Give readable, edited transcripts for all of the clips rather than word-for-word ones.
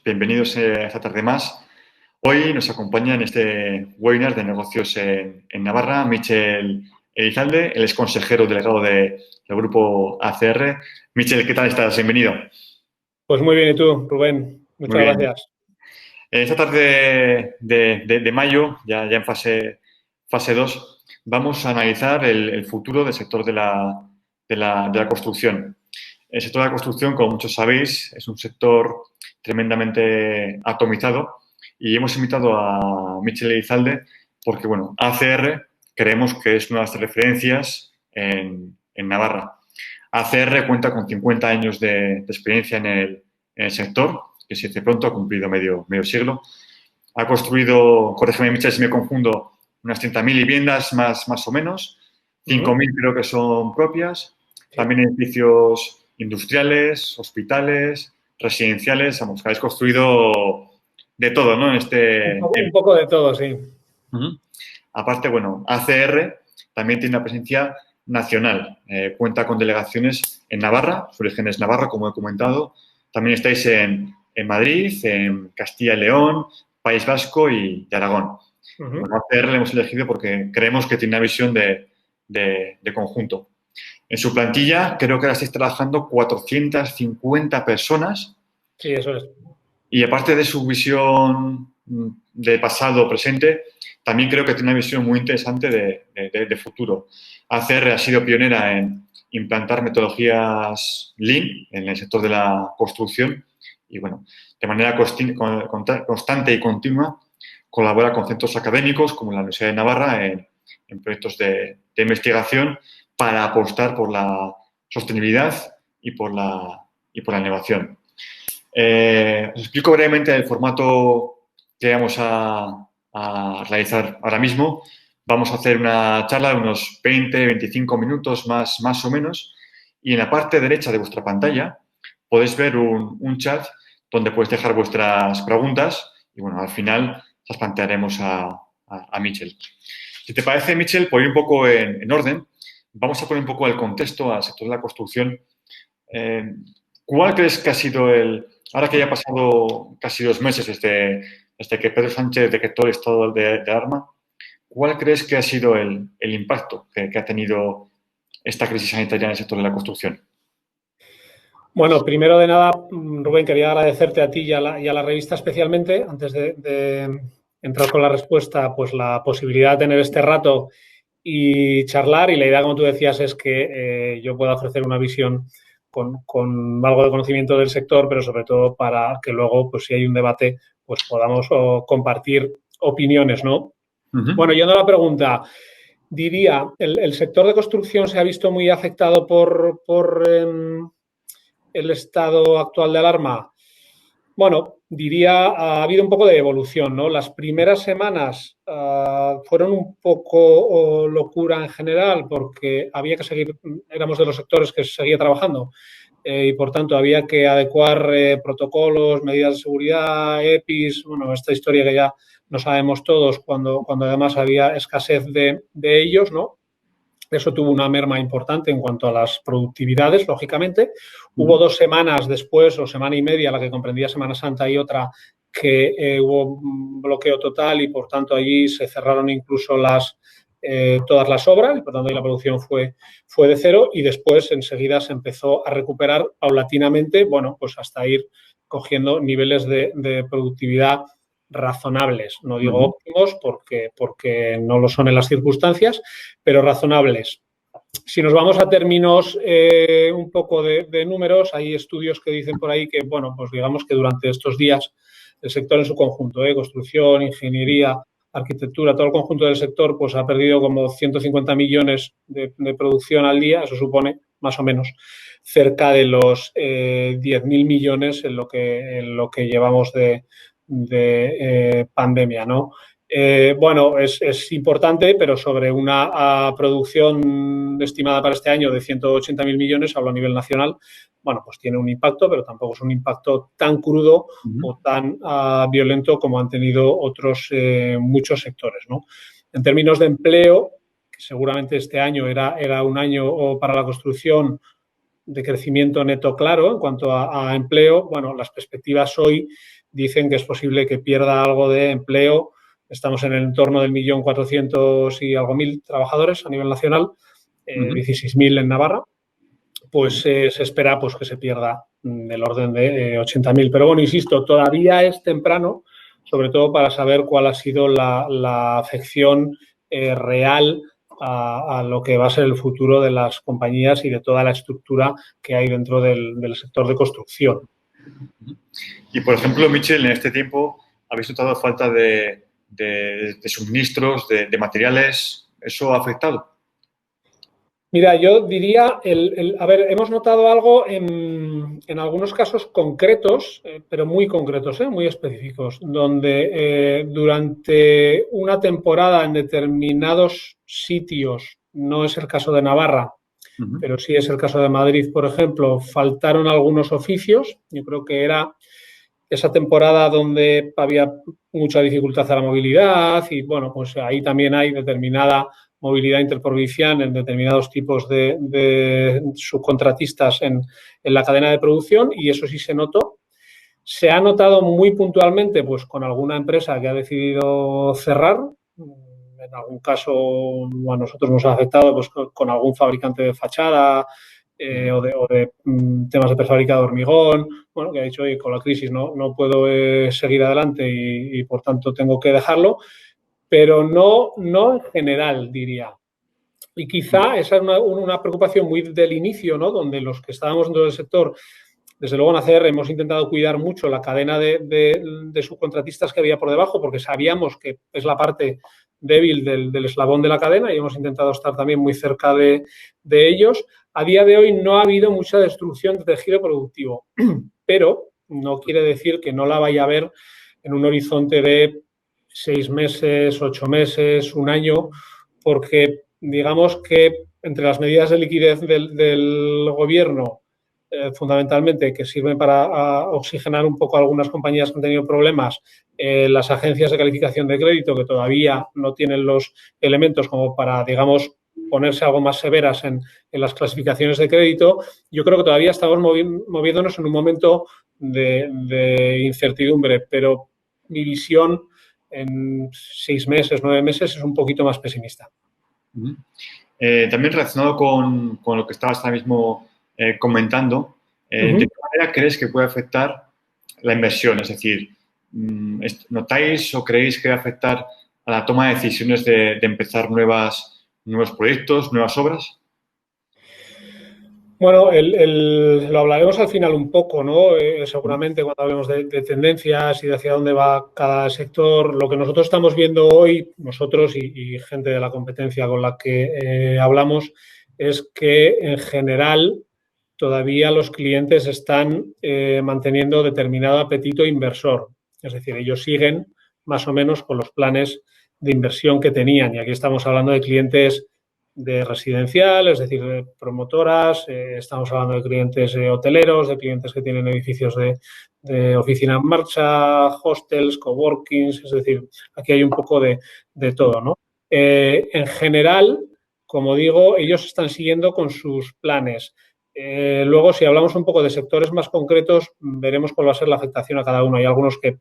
Bienvenidos esta tarde más. Hoy nos acompaña en este webinar de negocios en Navarra Michel Elizalde, él es consejero delegado del grupo ACR. Michel, ¿qué tal estás? Bienvenido. Pues muy bien, ¿y tú, Rubén? Muchas gracias. Esta tarde de mayo, ya en fase 2, vamos a analizar el futuro del sector de la construcción. El sector de la construcción, como muchos sabéis, es un sector tremendamente atomizado y hemos invitado a Michel Elizalde porque, bueno, ACR creemos que es una de las referencias en Navarra. ACR cuenta con 50 años de experiencia en el sector, que se dice pronto, ha cumplido medio siglo. Ha construido, corrígeme Michel si me confundo, unas 30.000 viviendas más o menos, 5.000 creo que son propias, también edificios industriales, hospitales, residenciales, vamos, que habéis construido de todo, ¿no? Un poco de todo, sí. Aparte, bueno, ACR también tiene una presencia nacional. Cuenta con delegaciones en Navarra, su origen es Navarra, como he comentado. También estáis en Madrid, en Castilla y León, País Vasco y Aragón. Bueno, ACR le hemos elegido porque creemos que tiene una visión de conjunto. En su plantilla creo que ahora estáis trabajando 450 personas. Sí, eso es. Y aparte de su visión de pasado, presente, también creo que tiene una visión muy interesante de futuro. ACR ha sido pionera en implantar metodologías Lean en el sector de la construcción y, bueno, de manera constante y continua colabora con centros académicos como la Universidad de Navarra en proyectos de investigación para apostar por la sostenibilidad y por la innovación. Os explico brevemente el formato que vamos a realizar ahora mismo. Vamos a hacer una charla de unos 20-25 minutos más o menos y en la parte derecha de vuestra pantalla podéis ver un chat donde podéis dejar vuestras preguntas y, bueno, al final las plantearemos a Michel. Si te parece, Michel, por ir un poco en orden, vamos a poner un poco el contexto al sector de la construcción. ¿Cuál crees que ha sido ahora que ya ha pasado casi 2 meses desde que Pedro Sánchez decretó el estado de alarma, cuál crees que ha sido el impacto que ha tenido esta crisis sanitaria en el sector de la construcción? Bueno, primero de nada, Rubén, quería agradecerte a ti y a la revista especialmente, antes de entrar con la respuesta, pues la posibilidad de tener este rato y charlar. Y la idea, como tú decías, es que yo pueda ofrecer una visión con algo de conocimiento del sector, pero sobre todo para que luego, pues si hay un debate, pues podamos compartir opiniones, ¿no? Bueno, yendo a la pregunta, diría, el sector de construcción se ha visto muy afectado por el estado actual de alarma. Bueno, diría, ha habido un poco de evolución, ¿no? Las primeras semanas fueron un poco locura en general porque había que seguir, éramos de los sectores que seguía trabajando y por tanto había que adecuar protocolos, medidas de seguridad, EPIs, bueno, esta historia que ya no sabemos todos cuando además había escasez de ellos, ¿no? Eso tuvo una merma importante en cuanto a las productividades, lógicamente. Hubo 2 semanas después, o semana y media, la que comprendía Semana Santa y otra, que hubo un bloqueo total y, por tanto, allí se cerraron incluso todas las obras y, por tanto, ahí la producción fue de cero y después, enseguida, se empezó a recuperar paulatinamente, bueno, pues hasta ir cogiendo niveles de productividad razonables. No digo óptimos porque no lo son en las circunstancias, pero razonables. Si nos vamos a términos un poco de números, hay estudios que dicen por ahí que, bueno, pues digamos que durante estos días el sector en su conjunto, construcción, ingeniería, arquitectura, todo el conjunto del sector, pues ha perdido como 150 millones de producción al día. Eso supone más o menos cerca de los 10.000 millones en lo que llevamos de pandemia, ¿no? Bueno, es importante, pero sobre una producción estimada para este año de 180.000 millones, hablo a nivel nacional, bueno, pues tiene un impacto, pero tampoco es un impacto tan crudo o tan violento como han tenido otros muchos sectores, ¿no? En términos de empleo, que seguramente este año era un año para la construcción de crecimiento neto claro en cuanto a empleo. Bueno, las perspectivas hoy dicen que es posible que pierda algo de empleo. Estamos en el entorno del 1.400.000 y algo trabajadores a nivel nacional, 16.000 en Navarra. Pues se espera pues, que se pierda del orden de 80.000. Pero bueno, insisto, todavía es temprano, sobre todo para saber cuál ha sido la afección real a lo que va a ser el futuro de las compañías y de toda la estructura que hay dentro del sector de construcción. Y, por ejemplo, Michel, en este tiempo, ¿habéis notado falta de suministros, de materiales? ¿Eso ha afectado? Mira, yo diría, a ver, hemos notado algo en algunos casos concretos, pero muy concretos, muy específicos, donde durante una temporada en determinados sitios, no es el caso de Navarra, pero sí es el caso de Madrid, por ejemplo, faltaron algunos oficios. Yo creo que era esa temporada donde había mucha dificultad a la movilidad y, bueno, pues ahí también hay determinada movilidad interprovincial en determinados tipos de subcontratistas en la cadena de producción, y eso sí se notó. Se ha notado muy puntualmente pues con alguna empresa que ha decidido cerrar. En algún caso a nosotros nos ha afectado pues, con algún fabricante de fachada o de temas de prefabricado de hormigón, bueno, que ha dicho, oye, con la crisis no puedo seguir adelante y por tanto tengo que dejarlo, pero no en general, diría. Y quizá esa es una preocupación muy del inicio, ¿no? Donde los que estábamos dentro del sector, desde luego en ACR hemos intentado cuidar mucho la cadena de subcontratistas que había por debajo, porque sabíamos que es la parte débil del eslabón de la cadena y hemos intentado estar también muy cerca de ellos. A día de hoy no ha habido mucha destrucción de tejido productivo, pero no quiere decir que no la vaya a haber en un horizonte de 6 meses, 8 meses, un año, porque digamos que entre las medidas de liquidez del gobierno, fundamentalmente, que sirven para oxigenar un poco a algunas compañías que han tenido problemas, las agencias de calificación de crédito que todavía no tienen los elementos como para, digamos, ponerse algo más severas en las clasificaciones de crédito, yo creo que todavía estamos moviéndonos en un momento de incertidumbre, pero mi visión en 6 meses, 9 meses es un poquito más pesimista. También relacionado con lo que estabas ahora mismo comentando, ¿de qué manera crees que puede afectar la inversión? Es decir, ¿notáis o creéis que va a afectar a la toma de decisiones de empezar nuevos proyectos, nuevas obras? Bueno, lo hablaremos al final un poco, ¿no? Seguramente cuando hablemos de tendencias y de hacia dónde va cada sector. Lo que nosotros estamos viendo hoy, nosotros y gente de la competencia con la que hablamos, es que en general todavía los clientes están manteniendo determinado apetito inversor. Es decir, ellos siguen más o menos con los planes de inversión que tenían. Y aquí estamos hablando de clientes de residencial, es decir, de promotoras, estamos hablando de clientes hoteleros, de clientes que tienen edificios de oficina en marcha, hostels, coworkings, es decir, aquí hay un poco de todo, ¿no? En general, como digo, ellos están siguiendo con sus planes. Luego, si hablamos un poco de sectores más concretos, veremos cuál va a ser la afectación a cada uno. Hay algunos que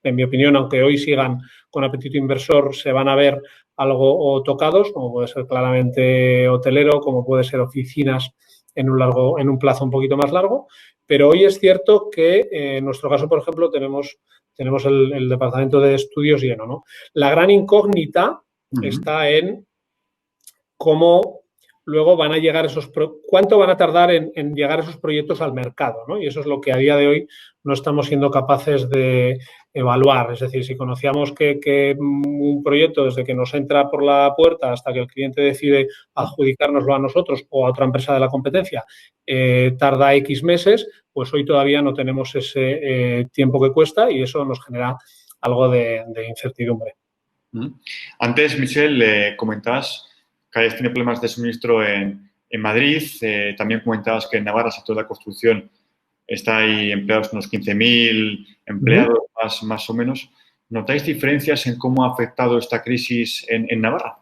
en mi opinión, aunque hoy sigan con apetito inversor, se van a ver algo tocados, como puede ser claramente hotelero, como puede ser oficinas en un plazo un poquito más largo. Pero hoy es cierto que en nuestro caso, por ejemplo, tenemos el departamento de estudios lleno, ¿no? La gran incógnita está en cómo luego van a llegar cuánto van a tardar en llegar esos proyectos al mercado, ¿no? Y eso es lo que a día de hoy no estamos siendo capaces de evaluar. Es decir, si conocíamos que un proyecto desde que nos entra por la puerta hasta que el cliente decide adjudicárnoslo a nosotros o a otra empresa de la competencia tarda X meses, pues hoy todavía no tenemos ese tiempo que cuesta y eso nos genera algo de incertidumbre. Antes, Michel, comentabas que habéis tenido problemas de suministro en Madrid. También comentabas que en Navarra, el sector de la construcción, está ahí empleados unos 15.000 empleados, más o menos. ¿Notáis diferencias en cómo ha afectado esta crisis en Navarra?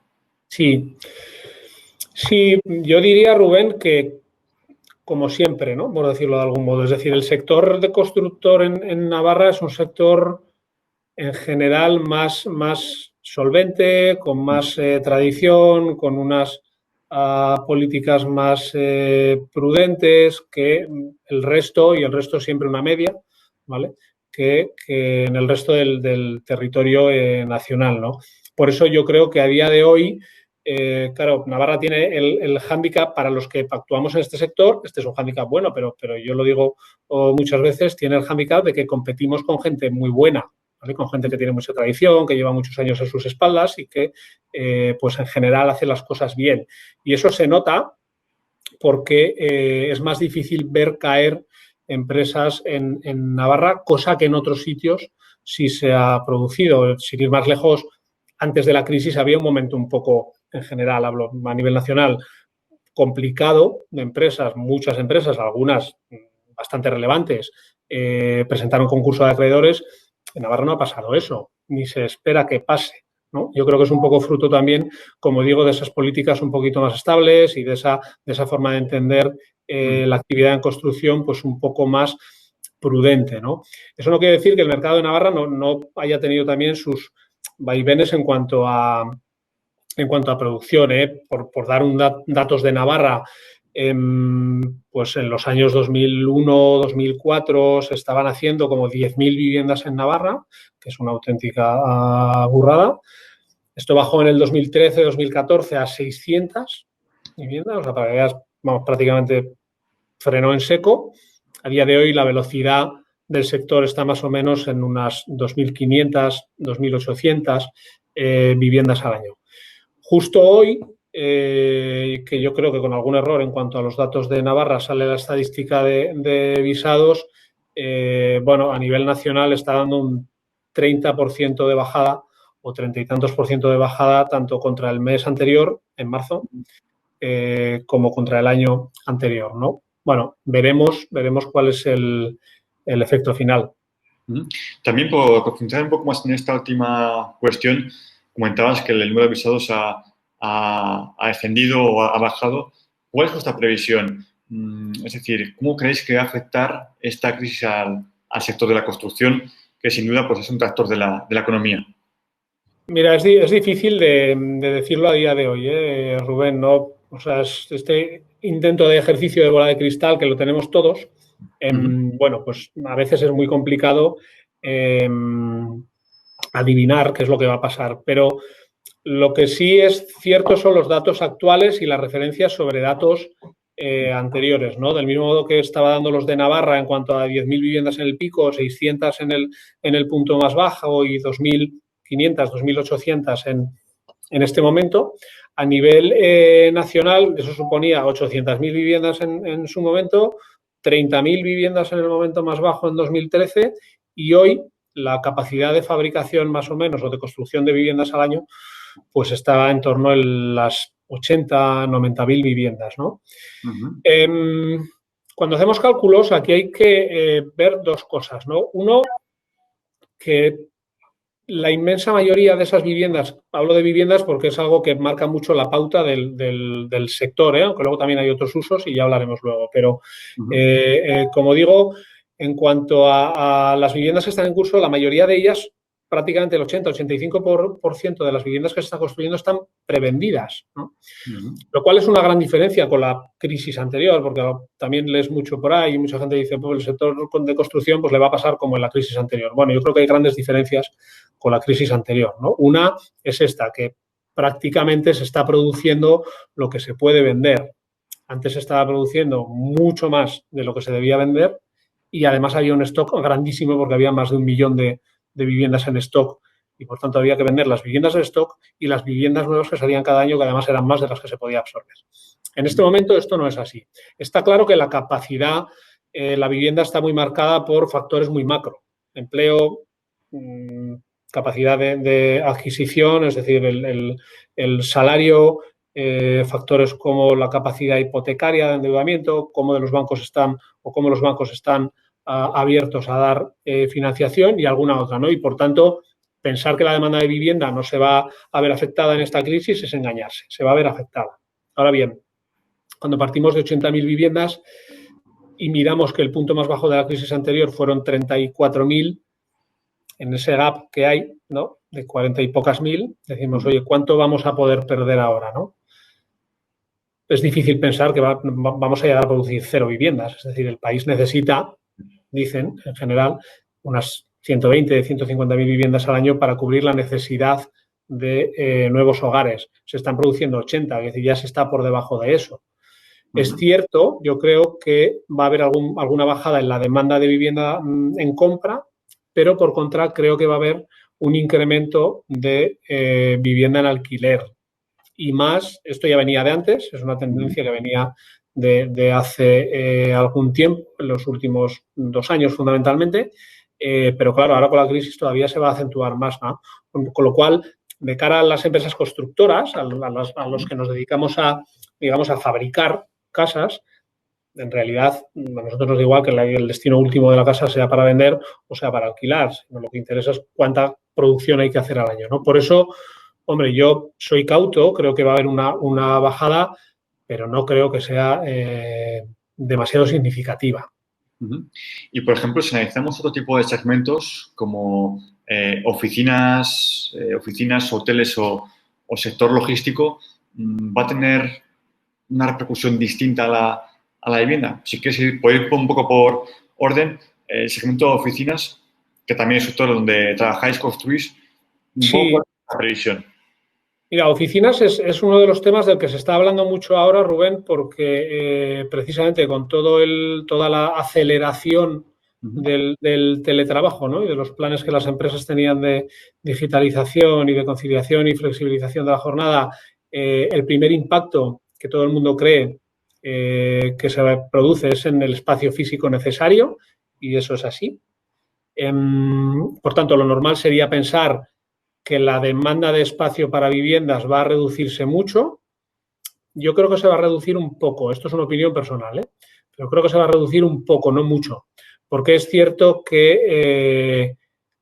Sí, yo diría, Rubén, que como siempre, ¿no? Por decirlo de algún modo. Es decir, el sector de constructor en Navarra es un sector en general más solvente, con más tradición, con unas políticas más prudentes que el resto, y el resto siempre una media, ¿vale? Que en el resto del territorio nacional, ¿no? Por eso yo creo que a día de hoy, claro, Navarra tiene el hándicap para los que actuamos en este sector. Este es un hándicap bueno, pero yo lo digo muchas veces, tiene el hándicap de que competimos con gente muy buena, ¿vale? Con gente que tiene mucha tradición, que lleva muchos años en sus espaldas y que, pues en general, hace las cosas bien. Y eso se nota porque es más difícil ver caer empresas en Navarra, cosa que en otros sitios sí se ha producido. Sin ir más lejos, antes de la crisis había un momento un poco, en general, hablo a nivel nacional, complicado de empresas, muchas empresas, algunas bastante relevantes, presentaron concurso de acreedores. En Navarra no ha pasado eso, ni se espera que pase, ¿no? Yo creo que es un poco fruto también, como digo, de esas políticas un poquito más estables y de esa forma de entender la actividad en construcción pues un poco más prudente, ¿no? Eso no quiere decir que el mercado de Navarra no haya tenido también sus vaivenes en cuanto a producción. Por dar datos de Navarra, pues en los años 2001, 2004 se estaban haciendo como 10.000 viviendas en Navarra, que es una auténtica burrada. Esto bajó en el 2013, 2014 a 600 viviendas, o sea, para que veas, vamos, prácticamente frenó en seco. A día de hoy la velocidad del sector está más o menos en unas 2.500, 2.800 viviendas al año. Justo hoy, que yo creo que con algún error en cuanto a los datos de Navarra sale la estadística de visados, bueno, a nivel nacional está dando un 30% de bajada o 30 y tantos % de bajada tanto contra el mes anterior, en marzo, como contra el año anterior, ¿no? Bueno, veremos cuál es el efecto final. También por profundizar un poco más en esta última cuestión, comentabas que el número de visados ha descendido o ha bajado. ¿Cuál es vuestra previsión? Es decir, ¿cómo creéis que va a afectar esta crisis al sector de la construcción, que sin duda pues, es un tractor de la economía? Mira, es difícil de decirlo a día de hoy, Rubén, ¿no? O sea, este intento de ejercicio de bola de cristal que lo tenemos todos, bueno, pues a veces es muy complicado adivinar qué es lo que va a pasar, pero lo que sí es cierto son los datos actuales y las referencias sobre datos anteriores, ¿no? Del mismo modo que estaba dando los de Navarra en cuanto a 10.000 viviendas en el pico, 600 en el punto más bajo y 2.500, 2.800 en este momento. A nivel nacional, eso suponía 800.000 viviendas en su momento, 30.000 viviendas en el momento más bajo en 2013 y hoy la capacidad de fabricación más o menos o de construcción de viviendas al año pues estaba en torno a las 80, 90.000 viviendas, ¿no? Cuando hacemos cálculos, aquí hay que ver dos cosas, ¿no? Uno, que la inmensa mayoría de esas viviendas, hablo de viviendas porque es algo que marca mucho la pauta del sector, aunque luego también hay otros usos y ya hablaremos luego, pero como digo, en cuanto a las viviendas que están en curso, la mayoría de ellas, prácticamente el 80-85% de las viviendas que se están construyendo están prevendidas, ¿no? Lo cual es una gran diferencia con la crisis anterior, porque también lees mucho por ahí y mucha gente dice, pues el sector de construcción pues le va a pasar como en la crisis anterior. Bueno, yo creo que hay grandes diferencias con la crisis anterior, ¿no? Una es esta, que prácticamente se está produciendo lo que se puede vender. Antes se estaba produciendo mucho más de lo que se debía vender y además había un stock grandísimo porque había más de 1 millón de viviendas en stock y por tanto había que vender las viviendas en stock y las viviendas nuevas que salían cada año, que además eran más de las que se podía absorber. En este momento esto no es así. Está claro que la capacidad, la vivienda está muy marcada por factores muy macro. Empleo, capacidad de adquisición, es decir, el salario, factores como la capacidad hipotecaria de endeudamiento, cómo los bancos están abiertos a dar financiación y alguna otra, ¿no? Y por tanto, pensar que la demanda de vivienda no se va a ver afectada en esta crisis es engañarse, se va a ver afectada. Ahora bien, cuando partimos de 80.000 viviendas, y miramos que el punto más bajo de la crisis anterior fueron 34.000, en ese gap que hay, ¿no?, de 40 y pocas mil, decimos, oye, ¿cuánto vamos a poder perder ahora, no? Es difícil pensar que vamos a llegar a producir 0 viviendas. Es decir, el país necesita, dicen, en general, unas 120, 150.000 viviendas al año para cubrir la necesidad de nuevos hogares. Se están produciendo 80, es decir, ya se está por debajo de eso. Es cierto, yo creo que va a haber alguna bajada en la demanda de vivienda en compra, pero por contra creo que va a haber un incremento de vivienda en alquiler. Y más, esto ya venía de antes, es una tendencia que venía de hace algún tiempo, en los últimos 2 años fundamentalmente, pero claro, ahora con la crisis todavía se va a acentuar más, ¿no? Con lo cual, de cara a las empresas constructoras, a los que nos dedicamos a, digamos, a fabricar casas, en realidad a nosotros nos da igual que el destino último de la casa sea para vender o sea para alquilar, sino lo que interesa es cuánta producción hay que hacer al año, ¿no? Por eso, hombre, yo soy cauto, creo que va a haber una bajada, pero no creo que sea demasiado significativa. Y, por ejemplo, si analizamos otro tipo de segmentos como oficinas, hoteles o sector logístico, ¿va a tener una repercusión distinta a la vivienda? Si quieres ir un poco por orden, el segmento de oficinas, que también es un sector donde trabajáis, construís, un poco la previsión. Mira, oficinas es uno de los temas del que se está hablando mucho ahora, Rubén, porque precisamente con toda la aceleración del teletrabajo, ¿no?, y de los planes que las empresas tenían de digitalización y de conciliación y flexibilización de la jornada, el primer impacto que todo el mundo cree que se produce es en el espacio físico necesario, y eso es así. Por tanto, lo normal sería pensar que la demanda de espacio para viviendas va a reducirse mucho. Yo creo que se va a reducir un poco. Esto es una opinión personal, pero creo que se va a reducir un poco, no mucho. Porque es cierto que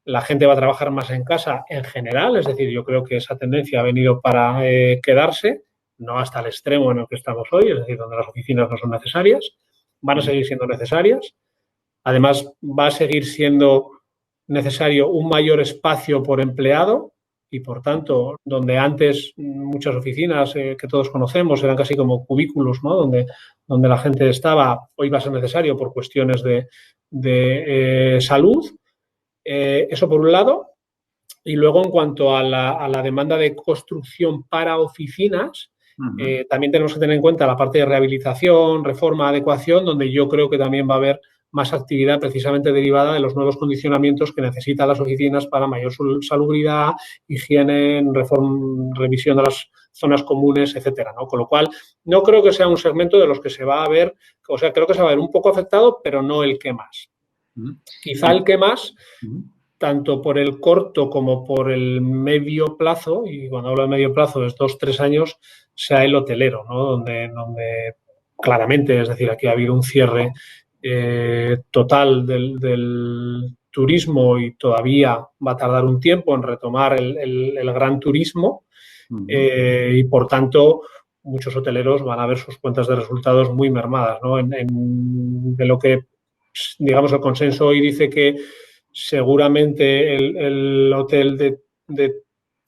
la gente va a trabajar más en casa en general. Es decir, yo creo que esa tendencia ha venido para quedarse, no hasta el extremo en el que estamos hoy, es decir, donde las oficinas no son necesarias. Van a seguir siendo necesarias. Además, va a seguir siendo necesario un mayor espacio por empleado y, por tanto, donde antes muchas oficinas que todos conocemos eran casi como cubículos, ¿no?, donde la gente estaba, hoy va a ser necesario por cuestiones de salud. Eso por un lado. Y luego, en cuanto a la demanda de construcción para oficinas, también tenemos que tener en cuenta la parte de rehabilitación, reforma, adecuación, donde yo creo que también va a haber más actividad precisamente derivada de los nuevos condicionamientos que necesitan las oficinas para mayor salubridad, higiene, revisión de las zonas comunes, etcétera, ¿no? Con lo cual, no creo que sea un segmento de los que se va a ver, o sea, creo que se va a ver un poco afectado, pero no el que más. Quizá el que más, tanto por el corto como por el medio plazo, y cuando hablo de medio plazo es 2-3 años, sea el hotelero, ¿no?, donde claramente, es decir, aquí ha habido un cierre total del turismo y todavía va a tardar un tiempo en retomar el gran turismo y, por tanto, muchos hoteleros van a ver sus cuentas de resultados muy mermadas, ¿no? De lo que, digamos, el consenso hoy dice que seguramente el hotel de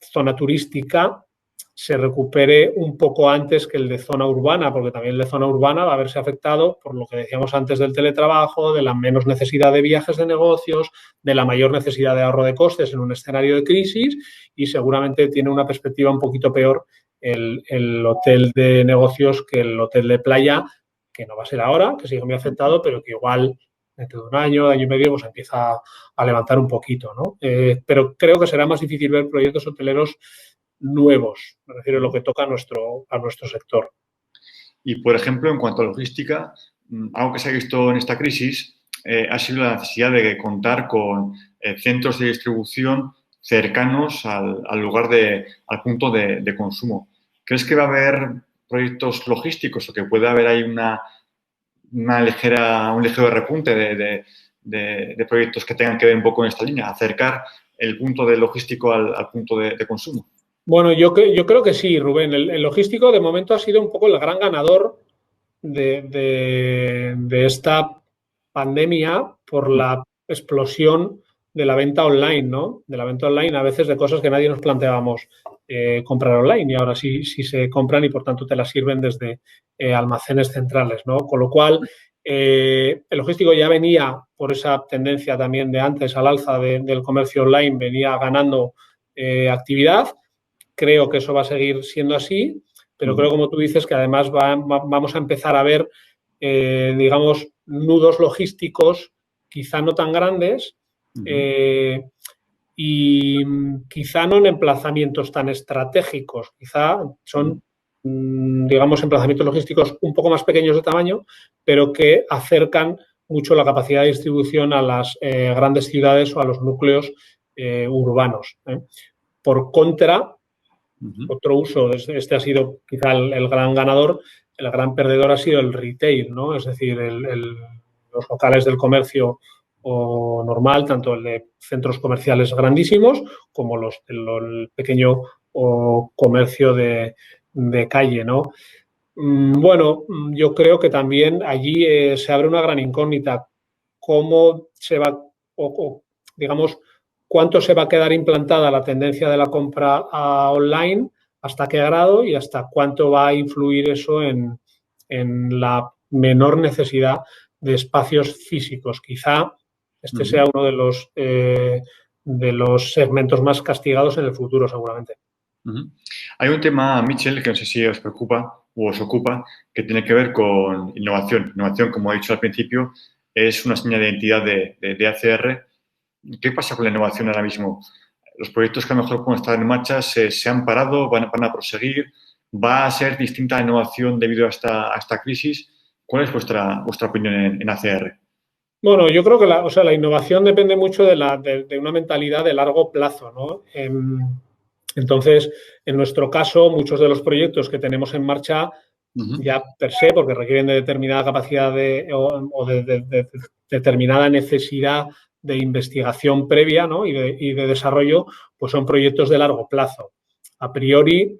zona turística se recupere un poco antes que el de zona urbana, porque también el de zona urbana va a verse afectado por lo que decíamos antes del teletrabajo, de la menos necesidad de viajes de negocios, de la mayor necesidad de ahorro de costes en un escenario de crisis, y seguramente tiene una perspectiva un poquito peor el hotel de negocios que el hotel de playa, que no va a ser ahora, que sigue muy afectado, pero que igual dentro de un año y medio, pues empieza a levantar un poquito, ¿no? Pero creo que será más difícil ver proyectos hoteleros nuevos, me refiero a lo que toca a nuestro sector. Y, por ejemplo, en cuanto a logística, algo que se ha visto en esta crisis ha sido la necesidad de contar con centros de distribución cercanos al lugar al punto de consumo. ¿Crees que va a haber proyectos logísticos o que puede haber ahí un ligero repunte de proyectos que tengan que ver un poco en esta línea, acercar el punto de logístico al punto de consumo? Bueno, yo creo que sí, Rubén. El logístico de momento ha sido un poco el gran ganador de esta pandemia por la explosión de la venta online, ¿no? De la venta online, a veces de cosas que nadie nos planteábamos comprar online y ahora sí se compran y por tanto te las sirven desde almacenes centrales, ¿no? Con lo cual, el logístico ya venía por esa tendencia también de antes al alza del comercio online, venía ganando actividad. Creo que eso va a seguir siendo así, pero creo, como tú dices, que además vamos a empezar a ver, digamos, nudos logísticos quizá no tan grandes, y quizá no en emplazamientos tan estratégicos, quizá son, digamos, emplazamientos logísticos un poco más pequeños de tamaño, pero que acercan mucho la capacidad de distribución a las grandes ciudades o a los núcleos urbanos. Por contra, otro uso, este ha sido quizá el gran ganador, el gran perdedor ha sido el retail, ¿no? Es decir, los locales del comercio o normal, tanto el de centros comerciales grandísimos como el pequeño o comercio de calle, ¿no? Bueno, yo creo que también allí se abre una gran incógnita. ¿Cómo se va, digamos, cuánto se va a quedar implantada la tendencia de la compra online, hasta qué grado y hasta cuánto va a influir eso en la menor necesidad de espacios físicos? Quizá este sea uno de los segmentos más castigados en el futuro, seguramente. Hay un tema, Michel, que no sé si os preocupa o os ocupa, que tiene que ver con innovación. Innovación, como he dicho al principio, es una señal de identidad de ACR. ¿Qué pasa con la innovación ahora mismo? Los proyectos que a lo mejor pueden estar en marcha se han parado, van a proseguir. ¿Va a ser distinta la innovación debido a esta crisis? ¿Cuál es vuestra opinión en ACR? Bueno, yo creo que la innovación depende mucho de una mentalidad de largo plazo, ¿no? Entonces, en nuestro caso, muchos de los proyectos que tenemos en marcha ya per se, porque requieren de determinada capacidad o de determinada necesidad de investigación previa, ¿no? y de desarrollo, pues son proyectos de largo plazo. A priori,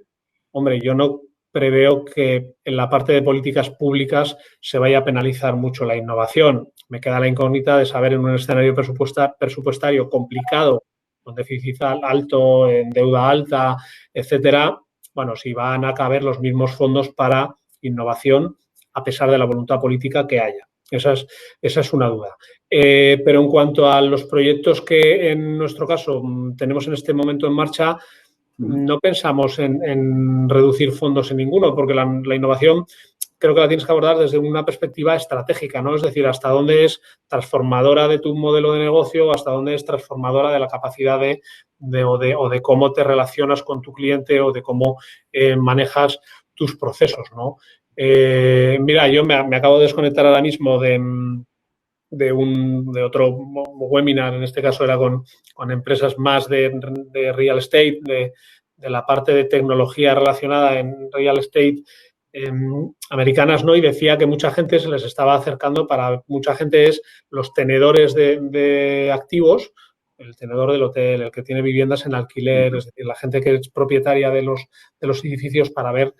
hombre, yo no preveo que en la parte de políticas públicas se vaya a penalizar mucho la innovación. Me queda la incógnita de saber en un escenario presupuestario complicado, con déficit alto, en deuda alta, etcétera, bueno, si van a caber los mismos fondos para innovación a pesar de la voluntad política que haya. Esa es una duda. Pero en cuanto a los proyectos que en nuestro caso tenemos en este momento en marcha, no pensamos en reducir fondos en ninguno, porque la innovación creo que la tienes que abordar desde una perspectiva estratégica, ¿no? Es decir, hasta dónde es transformadora de tu modelo de negocio, hasta dónde es transformadora de la capacidad o de cómo te relacionas con tu cliente o de cómo manejas tus procesos, ¿no? Mira, yo me acabo de desconectar ahora mismo de otro webinar, en este caso era con empresas más de real estate, de la parte de tecnología relacionada en real estate americanas, ¿no? Y decía que mucha gente se les estaba acercando, para mucha gente es los tenedores de activos, el tenedor del hotel, el que tiene viviendas en alquiler, es decir, la gente que es propietaria de los edificios, para ver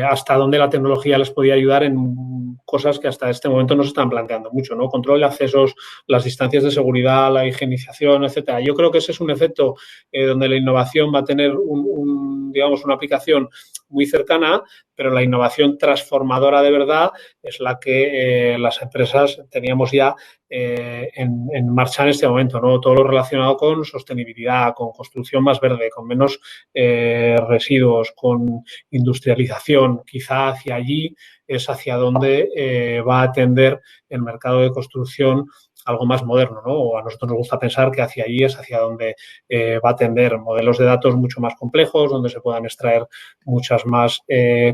hasta dónde la tecnología les podía ayudar en cosas que hasta este momento no se están planteando mucho, ¿no? Control de accesos, las distancias de seguridad, la higienización, etcétera. Yo creo que ese es un efecto donde la innovación va a tener digamos, una aplicación muy cercana, pero la innovación transformadora de verdad es la que las empresas teníamos ya en marcha en este momento, ¿no? Todo lo relacionado con sostenibilidad, con construcción más verde, con menos residuos, con industrialización. Quizá hacia allí es hacia donde va a tender el mercado de construcción algo más moderno, ¿no? O a nosotros nos gusta pensar que hacia allí es hacia donde va a tender modelos de datos mucho más complejos, donde se puedan extraer muchas más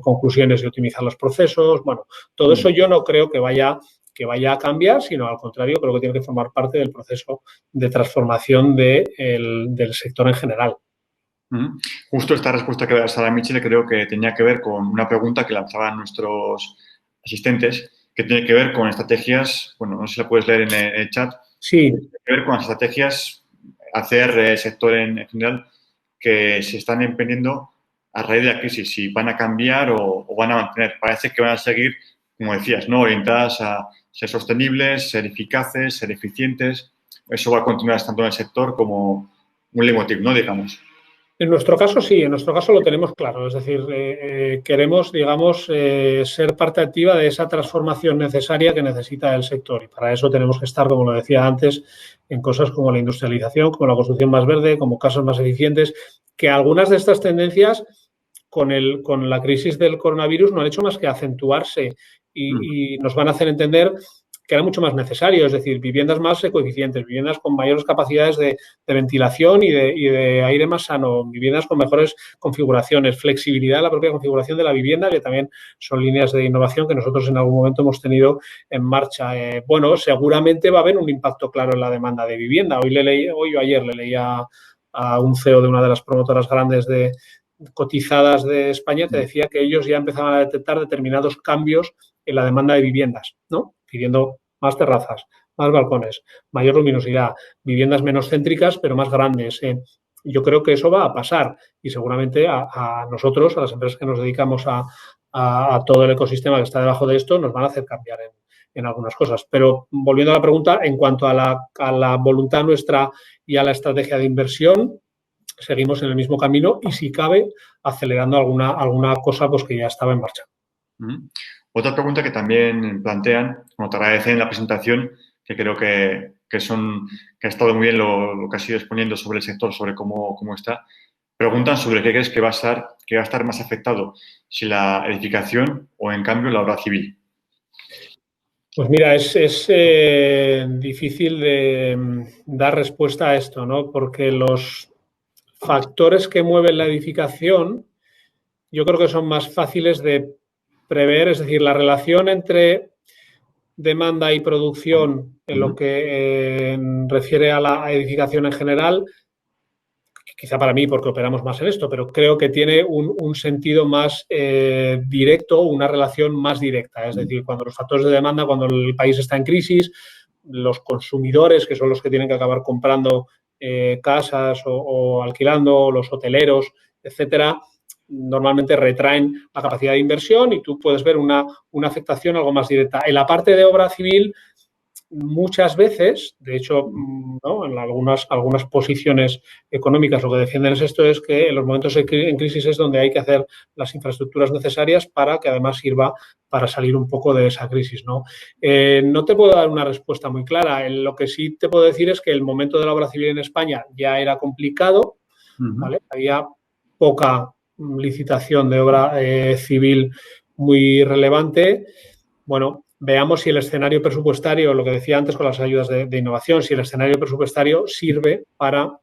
conclusiones y optimizar los procesos. Bueno, todo eso yo no creo que vaya a cambiar, sino al contrario, creo que tiene que formar parte del proceso de transformación del sector en general. Justo esta respuesta que das a Michel creo que tenía que ver con una pregunta que lanzaban nuestros asistentes, que tiene que ver con estrategias, bueno, no sé si la puedes leer en el chat. Sí. Tiene que ver con las estrategias hacer el sector en general que se están emprendiendo a raíz de la crisis, si van a cambiar o van a mantener. Parece que van a seguir como decías, ¿no? Orientadas a ser sostenibles, ser eficaces, ser eficientes. Eso va a continuar estando en el sector como un leitmotiv, ¿no? Digamos. En nuestro caso sí, en nuestro caso lo tenemos claro, es decir, queremos, digamos, ser parte activa de esa transformación necesaria que necesita el sector y para eso tenemos que estar, como lo decía antes, en cosas como la industrialización, como la construcción más verde, como casas más eficientes, que algunas de estas tendencias con la crisis del coronavirus no han hecho más que acentuarse y nos van a hacer entender que era mucho más necesario, es decir, viviendas más ecoeficientes, viviendas con mayores capacidades de ventilación y de aire más sano, viviendas con mejores configuraciones, flexibilidad en la propia configuración de la vivienda, que también son líneas de innovación que nosotros en algún momento hemos tenido en marcha. Bueno, seguramente va a haber un impacto claro en la demanda de vivienda. Hoy o ayer le leía a un CEO de una de las promotoras grandes cotizadas de España que decía que ellos ya empezaban a detectar determinados cambios en la demanda de viviendas, ¿no? Pidiendo más terrazas, más balcones, mayor luminosidad, viviendas menos céntricas pero más grandes. Yo creo que eso va a pasar y seguramente a nosotros, a las empresas que nos dedicamos a todo el ecosistema que está debajo de esto, nos van a hacer cambiar en algunas cosas. Pero volviendo a la pregunta, en cuanto a la voluntad nuestra y a la estrategia de inversión, seguimos en el mismo camino y, si cabe, acelerando alguna cosa pues, que ya estaba en marcha. Otra pregunta que también plantean, como te agradecen en la presentación, que creo que ha estado muy bien lo que has ido exponiendo sobre el sector, sobre cómo está, preguntan sobre qué crees que va a estar más afectado, si la edificación o, en cambio, la obra civil. Pues mira, es difícil de dar respuesta a esto, ¿no? Porque los factores que mueven la edificación yo creo que son más fáciles de prever, es decir, la relación entre demanda y producción en lo que refiere a la edificación en general, quizá para mí porque operamos más en esto, pero creo que tiene un sentido más directo, una relación más directa. Es decir, cuando los factores de demanda, cuando el país está en crisis, los consumidores, que son los que tienen que acabar comprando casas o alquilando, los hoteleros, etcétera, normalmente retraen la capacidad de inversión y tú puedes ver una afectación algo más directa. En la parte de obra civil, muchas veces, de hecho, ¿no? En algunas posiciones económicas lo que defienden es esto, es que en los momentos en crisis es donde hay que hacer las infraestructuras necesarias para que además sirva para salir un poco de esa crisis, ¿no? No te puedo dar una respuesta muy clara. Lo que sí te puedo decir es que el momento de la obra civil en España ya era complicado, ¿vale? Había poca licitación de obra civil muy relevante. Bueno, veamos si el escenario presupuestario, lo que decía antes con las ayudas de innovación, si el escenario presupuestario sirve para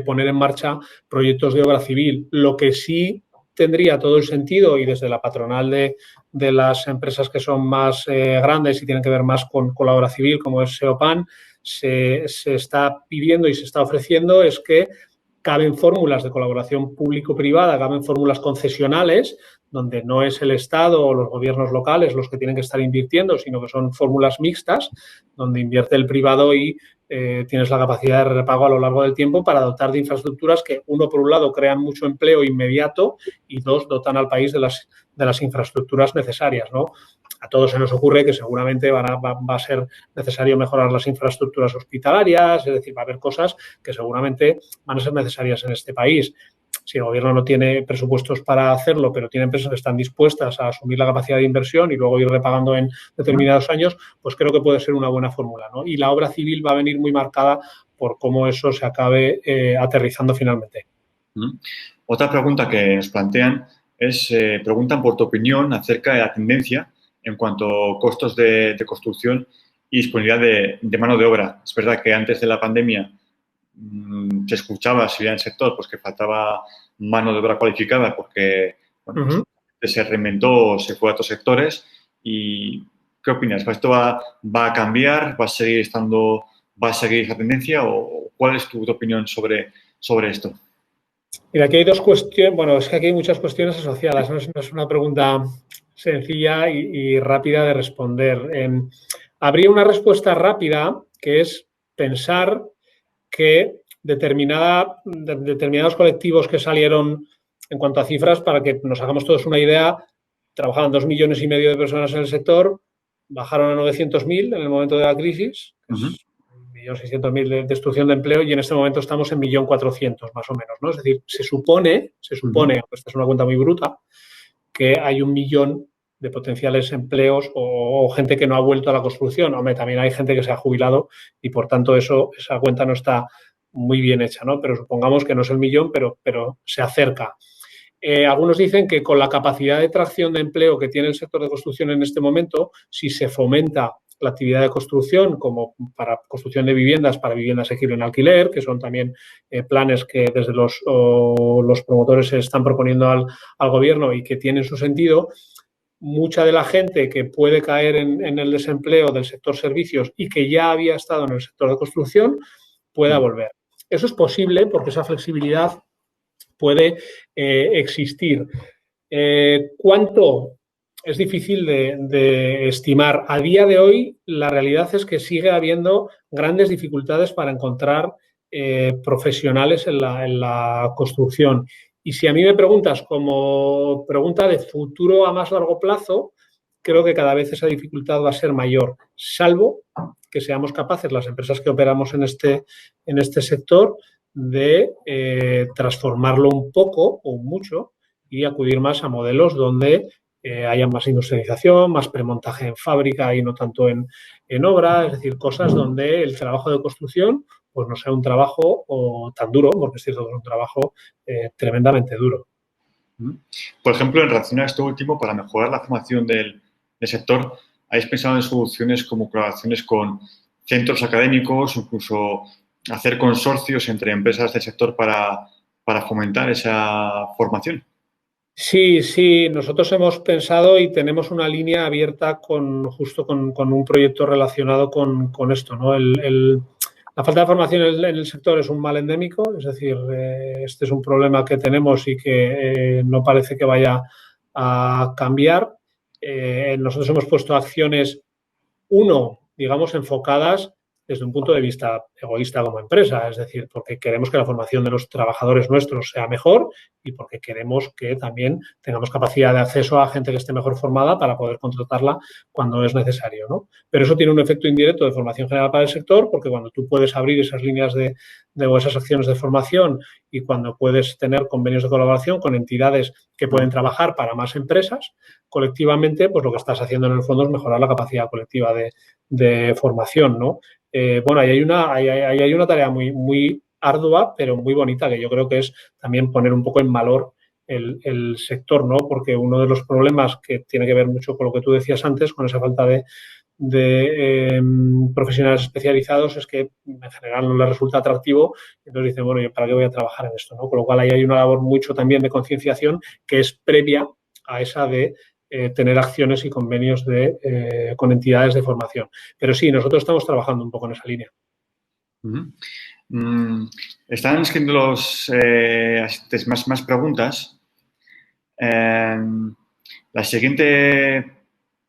poner en marcha proyectos de obra civil. Lo que sí tendría todo el sentido, y desde la patronal de las empresas que son más grandes y tienen que ver más con la obra civil, como es SEOPAN, se está pidiendo y se está ofreciendo es que caben fórmulas de colaboración público-privada, caben fórmulas concesionales, donde no es el Estado o los gobiernos locales los que tienen que estar invirtiendo, sino que son fórmulas mixtas, donde invierte el privado y tienes la capacidad de repago a lo largo del tiempo para dotar de infraestructuras que, uno, por un lado, crean mucho empleo inmediato y, dos, dotan al país de las infraestructuras necesarias, ¿no? A todos se nos ocurre que seguramente va a ser necesario mejorar las infraestructuras hospitalarias, es decir, va a haber cosas que seguramente van a ser necesarias en este país. Si el gobierno no tiene presupuestos para hacerlo, pero tiene empresas que están dispuestas a asumir la capacidad de inversión y luego ir repagando en determinados años, pues creo que puede ser una buena fórmula, ¿no? Y la obra civil va a venir muy marcada por cómo eso se acabe aterrizando finalmente. Otra pregunta que nos plantean es, preguntan por tu opinión acerca de la tendencia en cuanto a costos de construcción y disponibilidad de mano de obra. Es verdad que antes de la pandemia se escuchaba, si bien en el sector, pues que faltaba mano de obra cualificada porque bueno, se reinventó, se fue a otros sectores. ¿Y qué opinas? ¿Esto va a cambiar? ¿Va a seguir esa tendencia? ¿O cuál es tu opinión sobre esto? Mira, aquí hay dos cuestiones. Bueno, es que aquí hay muchas cuestiones asociadas. No es una pregunta sencilla y rápida de responder. Habría una respuesta rápida, que es pensar que determinados colectivos que salieron en cuanto a cifras, para que nos hagamos todos una idea, trabajaban 2,5 millones de personas en el sector, bajaron a 900.000 en el momento de la crisis, que es 1.600.000 de destrucción de empleo, y en este momento estamos en 1.400.000 más o menos, ¿no? Es decir, se supone, aunque esta es una cuenta muy bruta, que hay 1 millón de potenciales empleos o gente que no ha vuelto a la construcción. Hombre, también hay gente que se ha jubilado y, por tanto, esa cuenta no está muy bien hecha, ¿no? Pero supongamos que no es el millón, pero se acerca. Algunos dicen que con la capacidad de tracción de empleo que tiene el sector de construcción en este momento, si se fomenta la actividad de construcción como para construcción de viviendas, para vivienda asequible en alquiler, que son también planes que desde los promotores se están proponiendo al gobierno y que tienen su sentido, mucha de la gente que puede caer en el desempleo del sector servicios y que ya había estado en el sector de construcción pueda volver. Eso es posible porque esa flexibilidad puede existir. ¿Cuánto? Es difícil de estimar. A día de hoy, la realidad es que sigue habiendo grandes dificultades para encontrar profesionales en la construcción. Y si a mí me preguntas como pregunta de futuro a más largo plazo, creo que cada vez esa dificultad va a ser mayor, salvo que seamos capaces, las empresas que operamos en este sector, de transformarlo un poco o mucho y acudir más a modelos donde haya más industrialización, más premontaje en fábrica y no tanto en obra, es decir, cosas donde el trabajo de construcción pues no sea un trabajo tan duro, porque es cierto que es un trabajo tremendamente duro. Por ejemplo, en relación a esto último, para mejorar la formación del sector, ¿habéis pensado en soluciones como colaboraciones con centros académicos, incluso hacer consorcios entre empresas del sector para fomentar esa formación? Sí, nosotros hemos pensado y tenemos una línea abierta justo con un proyecto relacionado con esto, ¿no? La falta de formación en el sector es un mal endémico, es decir, este es un problema que tenemos y que no parece que vaya a cambiar. Nosotros hemos puesto acciones, digamos, enfocadas desde un punto de vista egoísta como empresa, es decir, porque queremos que la formación de los trabajadores nuestros sea mejor y porque queremos que también tengamos capacidad de acceso a gente que esté mejor formada para poder contratarla cuando es necesario, ¿no? Pero eso tiene un efecto indirecto de formación general para el sector, porque cuando tú puedes abrir esas líneas o esas acciones de formación y cuando puedes tener convenios de colaboración con entidades que pueden trabajar para más empresas, colectivamente, pues lo que estás haciendo en el fondo es mejorar la capacidad colectiva de formación, ¿no? Bueno, ahí hay una tarea muy, muy ardua, pero muy bonita, que yo creo que es también poner un poco en valor el sector, ¿no? Porque uno de los problemas que tiene que ver mucho con lo que tú decías antes, con esa falta de profesionales especializados, es que en general no les resulta atractivo. Entonces dicen, bueno, ¿yo para qué voy a trabajar en esto, ¿no? Con lo cual ahí hay una labor mucho también de concienciación que es previa a esa de tener acciones y convenios con entidades de formación. Pero sí, nosotros estamos trabajando un poco en esa línea. Están escribiendo los más preguntas. La siguiente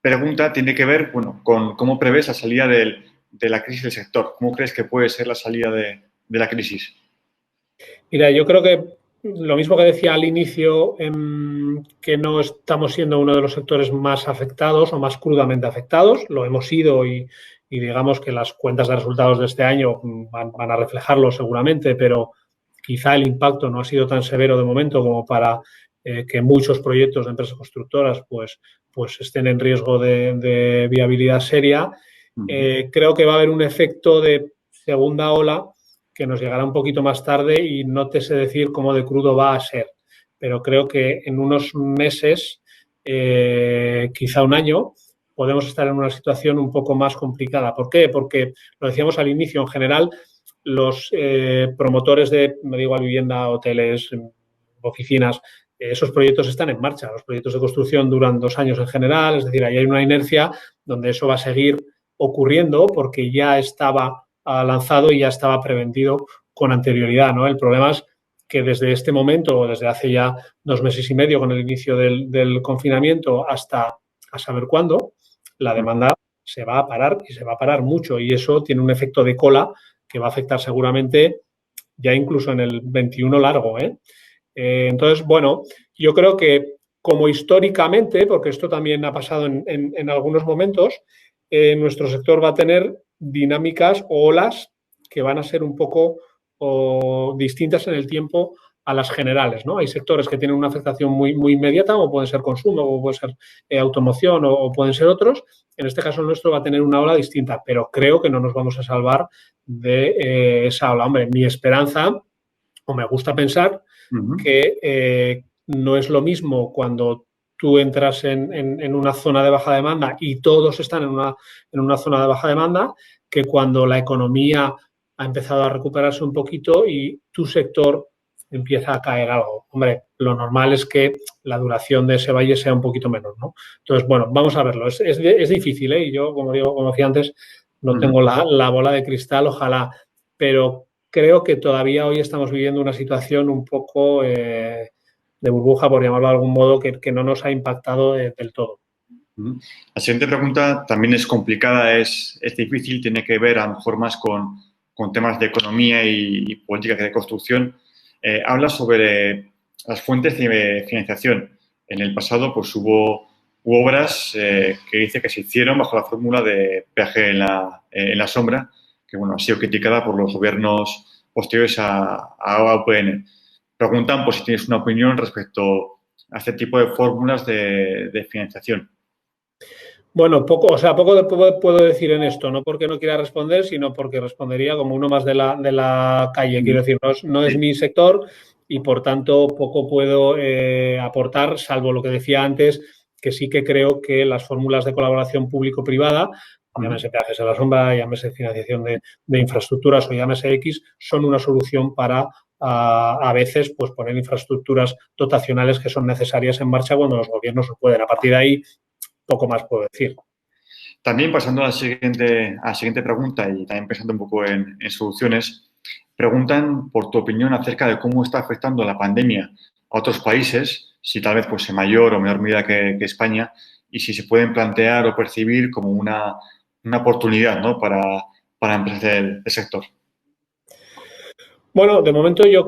pregunta tiene que ver, bueno, con cómo prevés la salida de la crisis del sector. ¿Cómo crees que puede ser la salida de la crisis? Mira, yo creo que lo mismo que decía al inicio, que no estamos siendo uno de los sectores más afectados o más crudamente afectados, lo hemos sido y digamos que las cuentas de resultados de este año van a reflejarlo seguramente, pero quizá el impacto no ha sido tan severo de momento como para que muchos proyectos de empresas constructoras pues estén en riesgo de viabilidad seria. Creo que va a haber un efecto de segunda ola que nos llegará un poquito más tarde y no te sé decir cómo de crudo va a ser. Pero creo que en unos meses, quizá un año, podemos estar en una situación un poco más complicada. ¿Por qué? Porque, lo decíamos al inicio, en general, los promotores de, me digo, vivienda, hoteles, oficinas, esos proyectos están en marcha. Los proyectos de construcción duran 2 años en general, es decir, ahí hay una inercia donde eso va a seguir ocurriendo porque ya estaba lanzado y ya estaba prevendido con anterioridad, ¿no? El problema es que desde este momento, o desde hace ya 2 meses y medio con el inicio del confinamiento hasta a saber cuándo, la demanda se va a parar y se va a parar mucho y eso tiene un efecto de cola que va a afectar seguramente ya incluso en el 21 largo, Entonces, bueno, yo creo que como históricamente, porque esto también ha pasado en algunos momentos, nuestro sector va a tener dinámicas o olas que van a ser un poco distintas en el tiempo a las generales, ¿no? Hay sectores que tienen una afectación muy inmediata, como puede ser consumo, o puede ser automoción, o pueden ser otros. En este caso, el nuestro va a tener una ola distinta, pero creo que no nos vamos a salvar de esa ola. Hombre, mi esperanza, o me gusta pensar, que no es lo mismo cuando tú entras en una zona de baja demanda y todos están en una zona de baja demanda, que cuando la economía ha empezado a recuperarse un poquito y tu sector empieza a caer algo. Hombre, lo normal es que la duración de ese valle sea un poquito menor, ¿no? Entonces, bueno, vamos a verlo. Es difícil, ¿eh? Y yo, como decía antes, no tengo la bola de cristal, ojalá, pero creo que todavía hoy estamos viviendo una situación un poco de burbuja, por llamarlo de algún modo, que no nos ha impactado del todo. La siguiente pregunta también es complicada, es difícil, tiene que ver a lo mejor más con temas de economía y política de construcción. Habla sobre las fuentes de financiación. En el pasado pues hubo obras que dice que se hicieron bajo la fórmula de peaje en la sombra, que bueno, ha sido criticada por los gobiernos posteriores a UPN. Preguntan pues, si tienes una opinión respecto a este tipo de fórmulas de financiación. Bueno, poco puedo decir en esto, no porque no quiera responder, sino porque respondería como uno más de la calle. Quiero decir, no es mi sector y, por tanto, poco puedo aportar, salvo lo que decía antes, que sí que creo que las fórmulas de colaboración público-privada, llámese peajes a la sombra, llámese financiación de infraestructuras o llámese X, son una solución para a veces pues poner infraestructuras dotacionales que son necesarias en marcha cuando los gobiernos no pueden. A partir de ahí, poco más puedo decir. También pasando a la siguiente pregunta y también pensando un poco en soluciones, preguntan por tu opinión acerca de cómo está afectando la pandemia a otros países, si tal vez pues, en mayor o menor medida que España, y si se pueden plantear o percibir como una oportunidad, ¿no? para empresas del sector. Bueno, de momento yo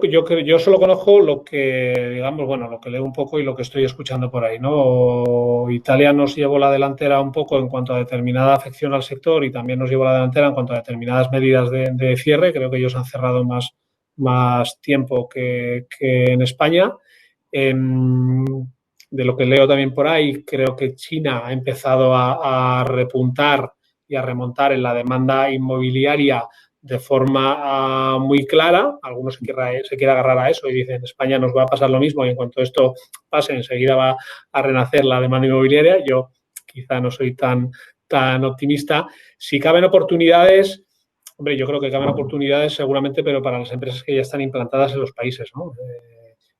solo conozco lo que, digamos, bueno, lo que leo un poco y lo que estoy escuchando por ahí, ¿no? Italia nos llevó la delantera un poco en cuanto a determinada afección al sector y también nos llevó la delantera en cuanto a determinadas medidas de cierre. Creo que ellos han cerrado más tiempo que en España. De lo que leo también por ahí, creo que China ha empezado a repuntar y a remontar en la demanda inmobiliaria de forma muy clara. Algunos se quiere agarrar a eso y dicen, en España nos va a pasar lo mismo y en cuanto esto pase, enseguida va a renacer la demanda inmobiliaria. Yo quizá no soy tan optimista. Si caben oportunidades, hombre, yo creo que caben oportunidades seguramente, pero para las empresas que ya están implantadas en los países, ¿no?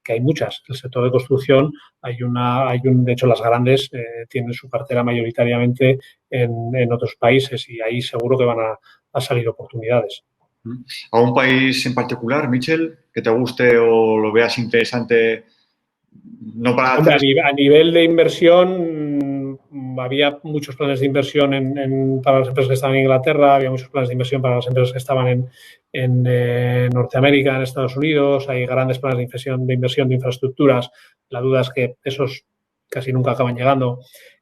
Que hay muchas. El sector de construcción, de hecho, las grandes tienen su cartera mayoritariamente en otros países y ahí seguro que van a salir oportunidades. ¿A un país en particular, Michel, que te guste o lo veas interesante? No para Hombre, a nivel de inversión, había muchos planes de inversión para las empresas que estaban en Inglaterra, había muchos planes de inversión para las empresas que estaban en Norteamérica, en Estados Unidos, hay grandes planes de inversión de infraestructuras. La duda es que esos casi nunca acaban llegando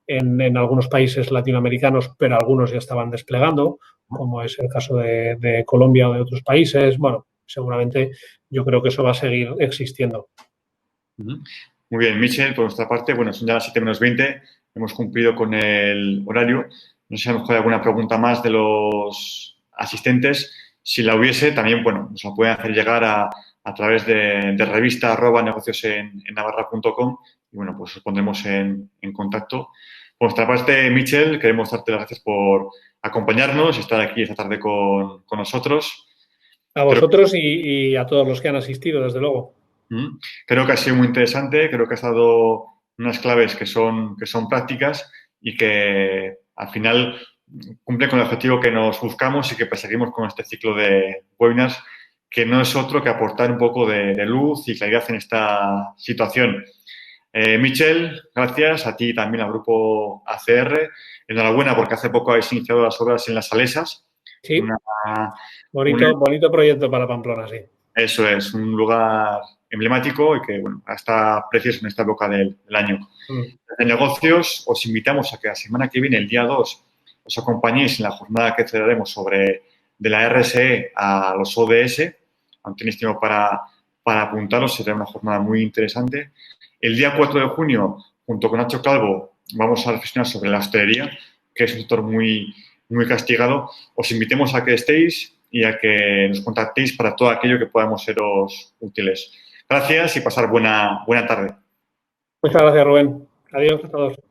en algunos países latinoamericanos, pero algunos ya estaban desplegando, como es el caso de Colombia o de otros países. Bueno, seguramente yo creo que eso va a seguir existiendo. Muy bien, Michel, por nuestra parte, bueno, son ya las 7:20, hemos cumplido con el horario. No sé si a lo mejor hay alguna pregunta más de los asistentes. Si la hubiese, también, bueno, nos la pueden hacer llegar a través de revista@negociosennavarra.com y, bueno, pues os pondremos en contacto. Por nuestra parte, Michel, queremos darte las gracias por acompañarnos y estar aquí esta tarde con nosotros. A vosotros y a todos los que han asistido, desde luego. Creo que ha sido muy interesante, creo que has dado unas claves que son prácticas y que al final cumplen con el objetivo que nos buscamos y que perseguimos con este ciclo de webinars, que no es otro que aportar un poco de luz y claridad en esta situación. Michel, gracias. A ti también, al grupo ACR. Enhorabuena porque hace poco habéis iniciado las obras en Las Salesas. Sí, bonito proyecto para Pamplona, sí. Eso es, un lugar emblemático y que, bueno, está precioso en esta época del año. De negocios, os invitamos a que la semana que viene, el día 2, os acompañéis en la jornada que celebraremos sobre de la RSE a los ODS. Aún tenéis tiempo para apuntaros, será una jornada muy interesante. El día 4 de junio, junto con Nacho Calvo, vamos a reflexionar sobre la hostelería, que es un sector muy, muy castigado. Os invitemos a que estéis y a que nos contactéis para todo aquello que podamos seros útiles. Gracias y pasar buena tarde. Muchas gracias, Rubén. Adiós a todos.